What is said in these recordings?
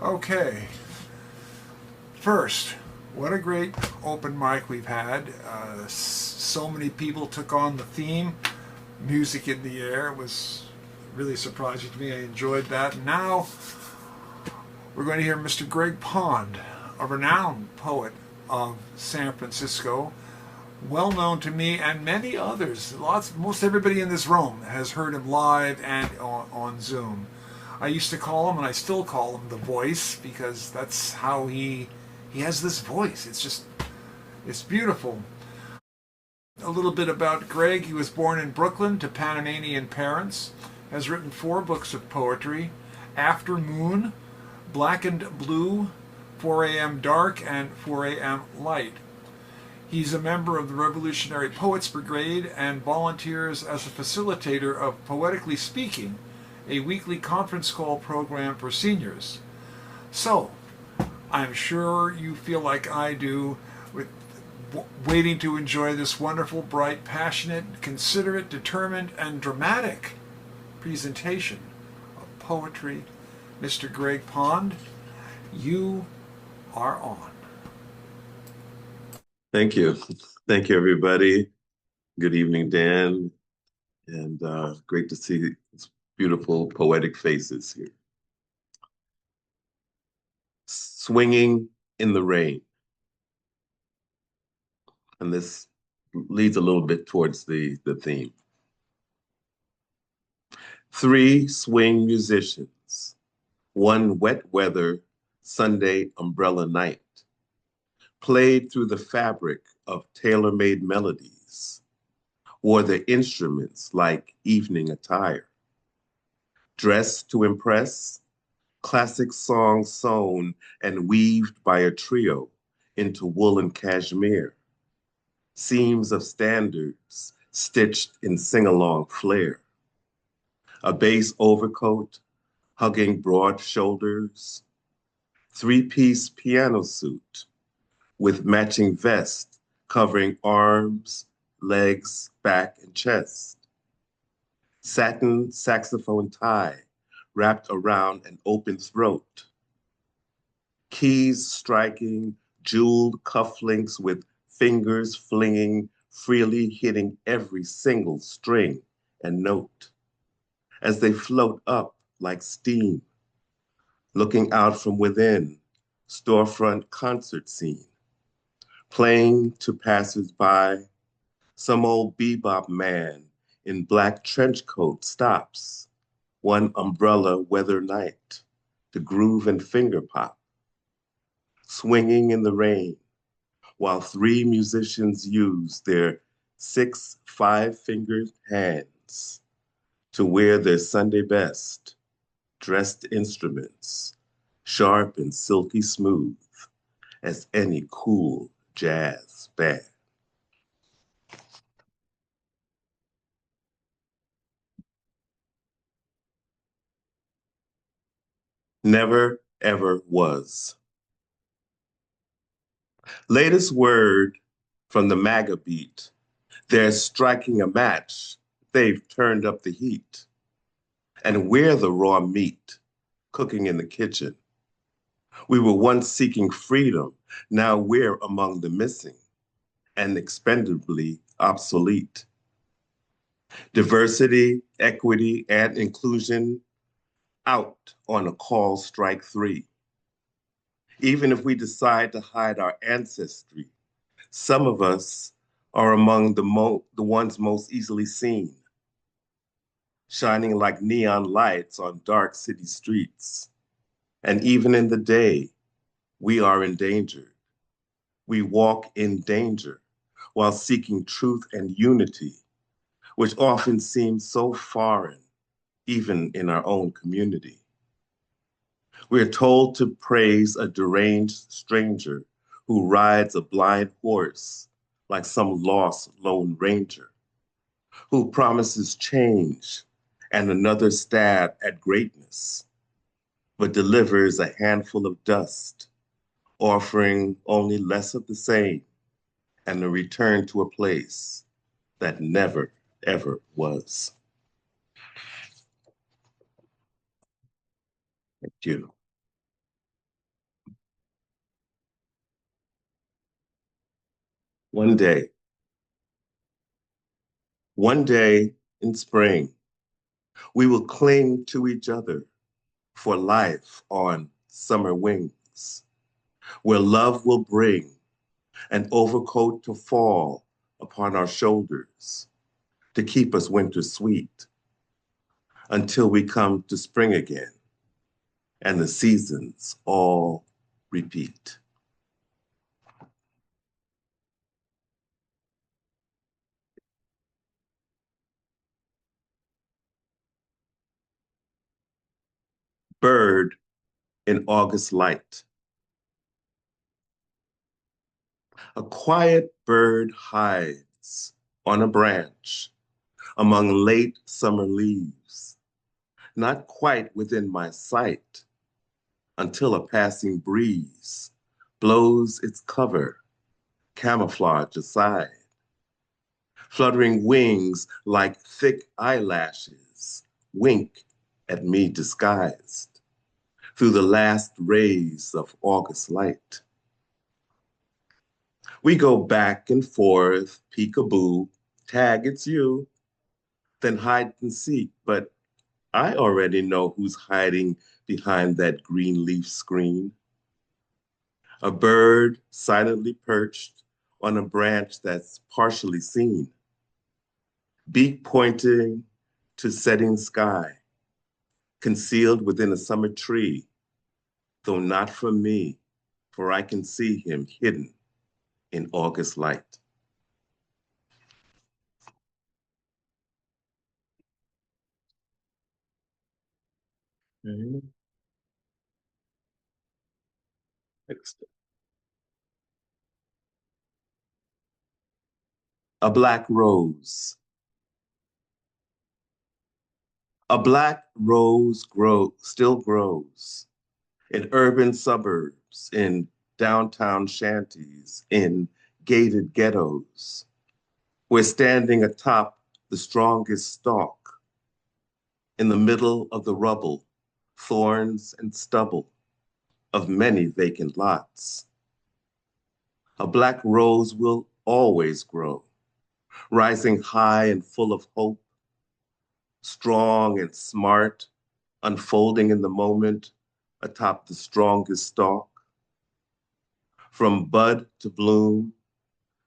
Okay, first, what a great open mic we've had. So many people took on the theme, music in the air. It was really surprising to me. I enjoyed that. Now we're going to hear Mr. Greg Pond, a renowned poet of San Francisco, well known to me and many others. Most everybody in this room has heard him live and on Zoom. I used to call him, and I still call him, the voice, because that's how he has this voice. It's beautiful. A little bit about Greg. He was born in Brooklyn to Panamanian parents. Has written 4 books of poetry: After Moon, Black and Blue, 4 a.m. Dark, and 4 a.m. Light. He's a member of the Revolutionary Poets Brigade and volunteers as a facilitator of Poetically Speaking, a weekly conference call program for seniors. So, I'm sure you feel like I do, with waiting to enjoy this wonderful, bright, passionate, considerate, determined, and dramatic presentation of poetry. Mr. Greg Pond, you are on. Thank you. Thank you, everybody. Good evening, Dan, and great to see these beautiful poetic faces here. Swinging in the rain. And this leads a little bit towards the theme. 3 swing musicians, one wet weather Sunday umbrella night, played through the fabric of tailor-made melodies, wore their instruments like evening attire, dressed to impress, classic songs sewn and weaved by a trio into wool and cashmere, seams of standards stitched in sing-along flair, a bass overcoat hugging broad shoulders, 3-piece piano suit with matching vest covering arms, legs, back, and chest, satin saxophone tie wrapped around an open throat, keys striking, jeweled cufflinks with fingers flinging, freely hitting every single string and note as they float up like steam, looking out from within, storefront concert scene, playing to passers-by. Some old bebop man in black trench coat stops, one umbrella weather night, to groove and finger pop, swinging in the rain, while 3 musicians use their 6 5-fingered hands to wear their Sunday best, dressed instruments, sharp and silky smooth as any cool jazz band. Never, ever was. Latest word from the MAGA beat. They're striking a match. They've turned up the heat. And we're the raw meat cooking in the kitchen. We were once seeking freedom. Now we're among the missing and expendably obsolete. Diversity, equity, and inclusion out on a call strike 3. Even if we decide to hide our ancestry, some of us are among the ones most easily seen, shining like neon lights on dark city streets. And even in the day, we are endangered. We walk in danger while seeking truth and unity, which often seems so foreign, even in our own community. We are told to praise a deranged stranger who rides a blind horse like some lost lone ranger, who promises change and another stab at greatness, but delivers a handful of dust, offering only less of the same and a return to a place that never, ever was. Thank you. One day, one day in spring, we will cling to each other for life on summer wings, where love will bring an overcoat to fall upon our shoulders to keep us winter sweet until we come to spring again and the seasons all repeat. Bird in August light. A quiet bird hides on a branch among late summer leaves, not quite within my sight until a passing breeze blows its cover, camouflage aside. Fluttering wings like thick eyelashes wink at me disguised through the last rays of August light. We go back and forth, peekaboo, tag, it's you, then hide and seek, but I already know who's hiding behind that green leaf screen. A bird silently perched on a branch that's partially seen, beak pointing to setting sky, concealed within a summer tree, though not from me, for I can see him hidden in August light. Mhm. Next. A black rose. A black rose still grows in urban suburbs, in downtown shanties, in gated ghettos. We're standing atop the strongest stalk, in the middle of the rubble, thorns and stubble of many vacant lots. A black rose will always grow, rising high and full of hope, strong and smart, unfolding in the moment atop the strongest stalk. From bud to bloom,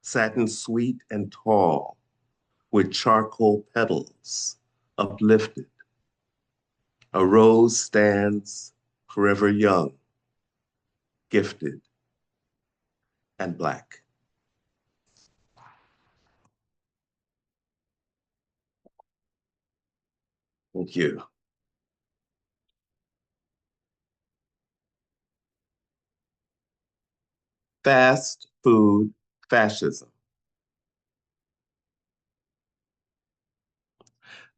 satin sweet and tall, with charcoal petals uplifted. A rose stands forever young, gifted, and black. Thank you. Fast food fascism.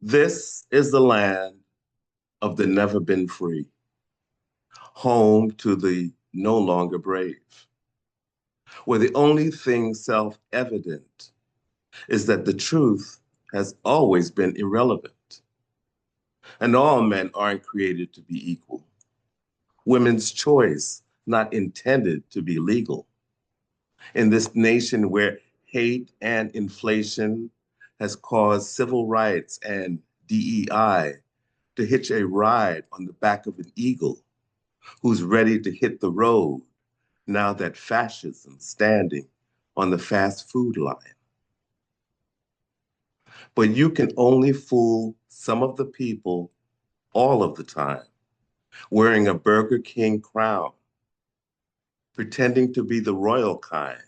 This is the land of the never been free, home to the no longer brave, where the only thing self evident is that the truth has always been irrelevant, and all men aren't created to be equal. Women's choice not intended to be legal. In this nation where hate and inflation has caused civil rights and DEI to hitch a ride on the back of an eagle who's ready to hit the road now that fascism's standing on the fast food line. But you can only fool some of the people all of the time, wearing a Burger King crown, pretending to be the royal kind,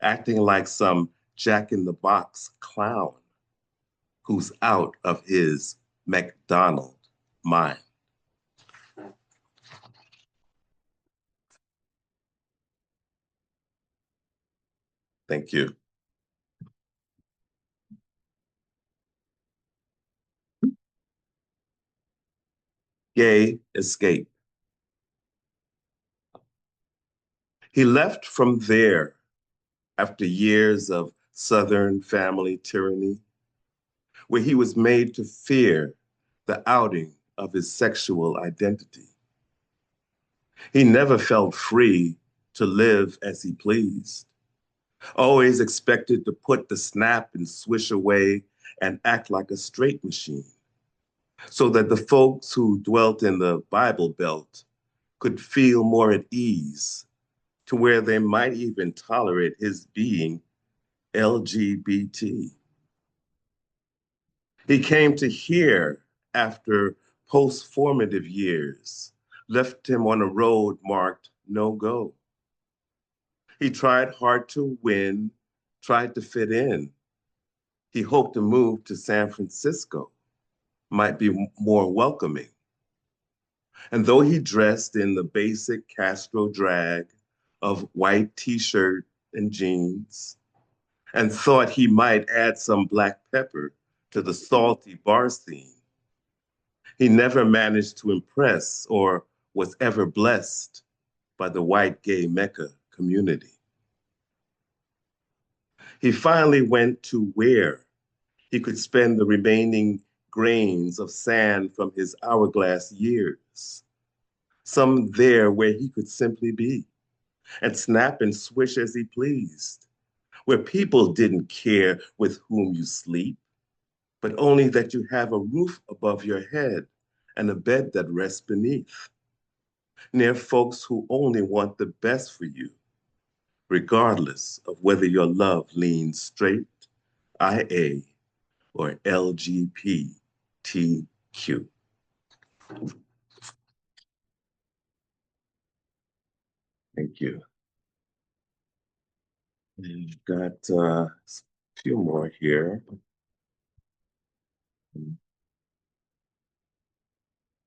acting like some Jack in the Box clown who's out of his McDonald mind. Thank you. Gay escape. He left from there after years of Southern family tyranny, where he was made to fear the outing of his sexual identity. He never felt free to live as he pleased, always expected to put the snap and swish away and act like a straight machine, so that the folks who dwelt in the Bible Belt could feel more at ease, to where they might even tolerate his being LGBT. He came to here after post-formative years left him on a road marked no go. He tried hard to win, tried to fit in. He hoped to move to San Francisco, might be more welcoming. And though he dressed in the basic Castro drag of white t-shirt and jeans, and thought he might add some black pepper to the salty bar scene, he never managed to impress or was ever blessed by the white gay Mecca community. He finally went to where he could spend the remaining grains of sand from his hourglass years, some there where he could simply be and snap and swish as he pleased, where people didn't care with whom you sleep, but only that you have a roof above your head and a bed that rests beneath, near folks who only want the best for you, regardless of whether your love leans straight, IA, or LGBTQ. Thank you. We've got a few more here.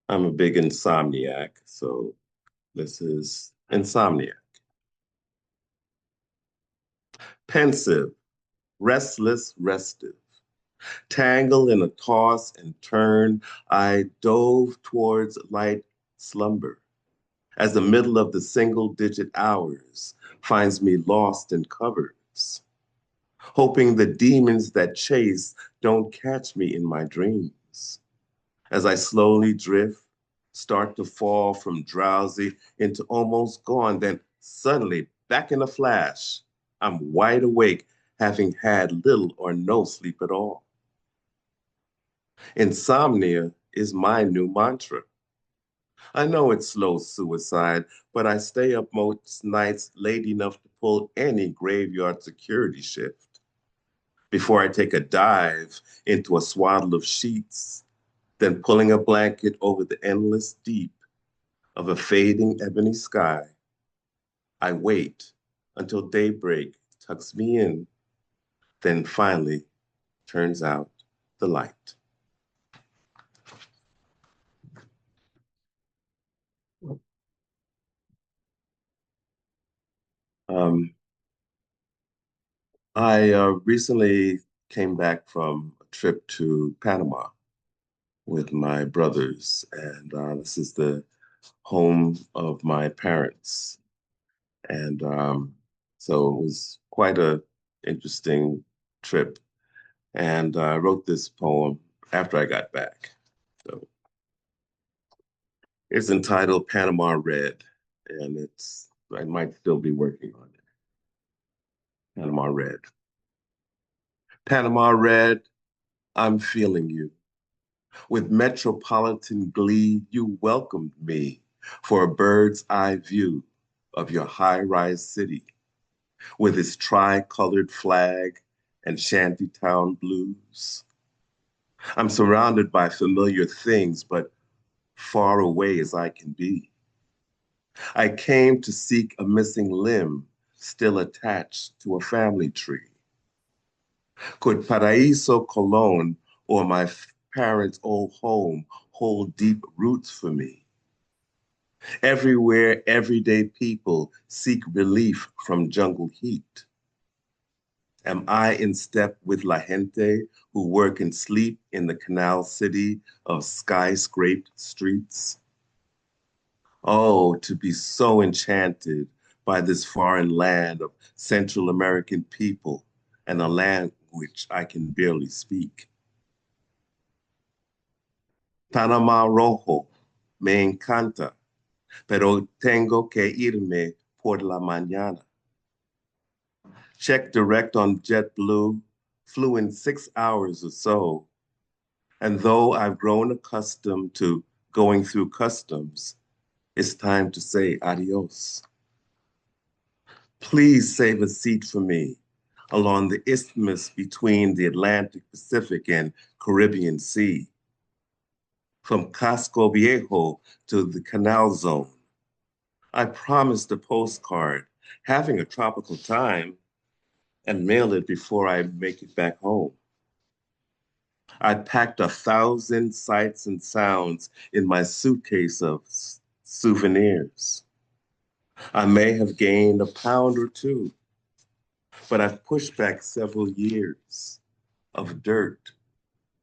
I'm a big insomniac, so this is Insomniac. Pensive, restless, restive, tangled in a toss and turn, I dove towards light slumber as the middle of the single-digit hours finds me lost in covers, hoping the demons that chase don't catch me in my dreams. As I slowly drift, start to fall from drowsy into almost gone, then suddenly, back in a flash, I'm wide awake, having had little or no sleep at all. Insomnia is my new mantra. I know it's slow suicide, but I stay up most nights late enough to pull any graveyard security shift before I take a dive into a swaddle of sheets, then pulling a blanket over the endless deep of a fading ebony sky. I wait until daybreak tucks me in, then finally turns out the light. Um, I recently came back from a trip to Panama with my brothers, and this is the home of my parents. And so it was quite a interesting trip. And I wrote this poem after I got back. So it's entitled Panama Red, and I might still be working on it. Panama Red. Panama Red, I'm feeling you. With metropolitan glee, you welcomed me for a bird's eye view of your high-rise city with its tri-colored flag and shantytown blues. I'm surrounded by familiar things, but far away as I can be. I came to seek a missing limb still attached to a family tree. Could Paraíso Colón or my parents' old home hold deep roots for me? Everywhere, everyday people seek relief from jungle heat. Am I in step with La Gente who work and sleep in the canal city of skyscraped streets? Oh, to be so enchanted by this foreign land of Central American people and a language I can barely speak. Panama Rojo, me encanta, pero tengo que irme por la mañana. checked direct on JetBlue, flew in 6 hours or so. And though I've grown accustomed to going through customs, it's time to say adios. Please save a seat for me along the isthmus between the Atlantic Pacific and Caribbean Sea. From Casco Viejo to the Canal Zone. I promised a postcard, having a tropical time, and mail it before I make it back home. I packed 1,000 sights and sounds in my suitcase of souvenirs. I may have gained a pound or two, but I've pushed back several years of dirt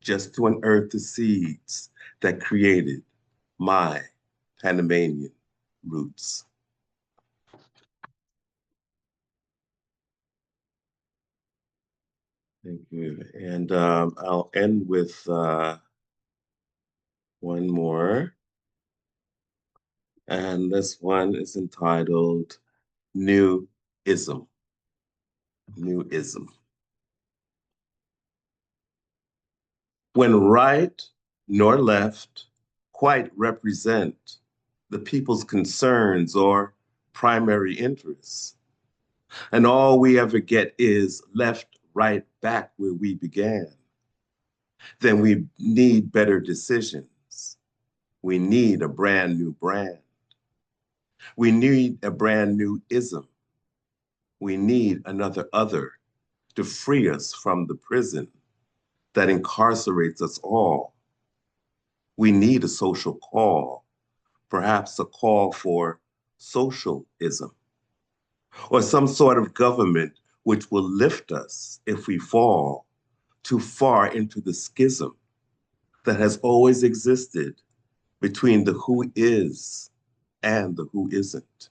just to unearth the seeds that created my Panamanian roots. Thank you. And I'll end with one more. And this one is entitled New Ism. New Ism. When right nor left quite represent the people's concerns or primary interests, and all we ever get is left right back where we began, then we need better decisions. We need a brand new brand. We need a brand new ism. We need another other to free us from the prison that incarcerates us all. We need a social call, perhaps a call for socialism, or some sort of government which will lift us if we fall too far into the schism that has always existed between the who is and the who isn't.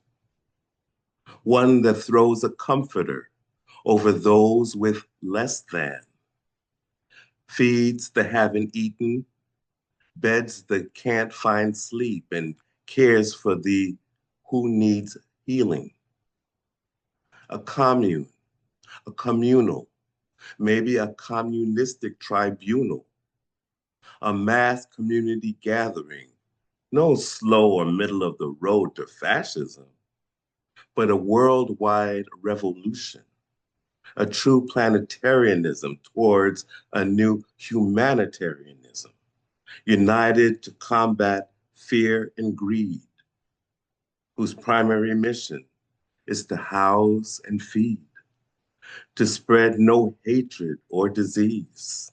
One that throws a comforter over those with less than, feeds the haven't eaten, beds the can't find sleep, and cares for the who needs healing. A commune, a communal, maybe a communistic tribunal, a mass community gathering, no slow or middle of the road to fascism, but a worldwide revolution, a true planetarianism towards a new humanitarianism, united to combat fear and greed, whose primary mission is to house and feed, to spread no hatred or disease,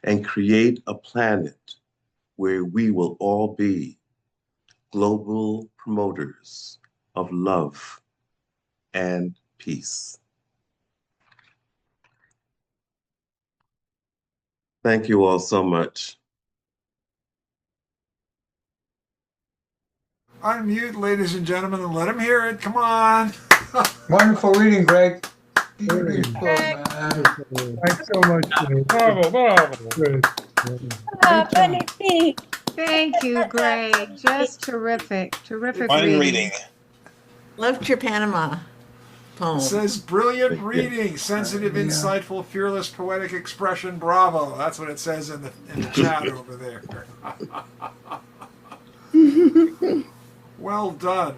and create a planet where we will all be global promoters of love and peace. Thank you all so much. Unmute, ladies and gentlemen, and let him hear it. Come on. Wonderful reading, Greg. Beautiful, Greg. man. Thanks so much. Greg. Bravo, bravo. Good. Thank you, Greg. Just terrific, terrific Fine reading. reading. Loved your Panama poem. It says brilliant Thank you. reading, sensitive, Yeah. insightful, fearless, poetic expression. Bravo. That's what it says in the chat over there. Well done.